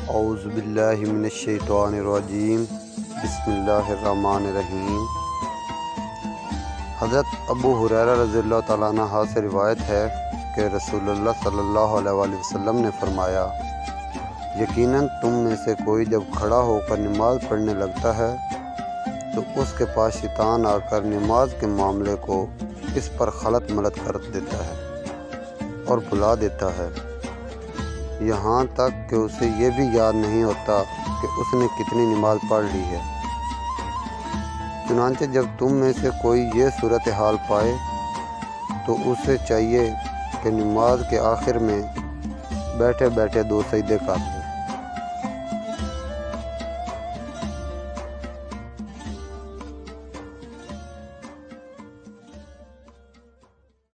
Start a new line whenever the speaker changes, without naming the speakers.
اعوذ باللہ من الشیطان الرجیم، بسم اللہ الرحمن الرحیم۔ حضرت ابو ہریرہ رضی اللہ تعالیٰ عنہ سے روایت ہے کہ رسول اللہ صلی اللہ علیہ وآلہ وسلم نے فرمایا، یقیناً تم میں سے کوئی جب کھڑا ہو کر نماز پڑھنے لگتا ہے تو اس کے پاس شیطان آ کر نماز کے معاملے کو اس پر خلط ملط کر دیتا ہے اور بھلا دیتا ہے، یہاں تک کہ اسے یہ بھی یاد نہیں ہوتا کہ اس نے کتنی نماز پڑھ لی ہے۔ چنانچہ جب تم میں سے کوئی یہ صورتحال پائے تو اسے چاہیے کہ نماز کے آخر میں بیٹھے بیٹھے 2 سجدے کر دے۔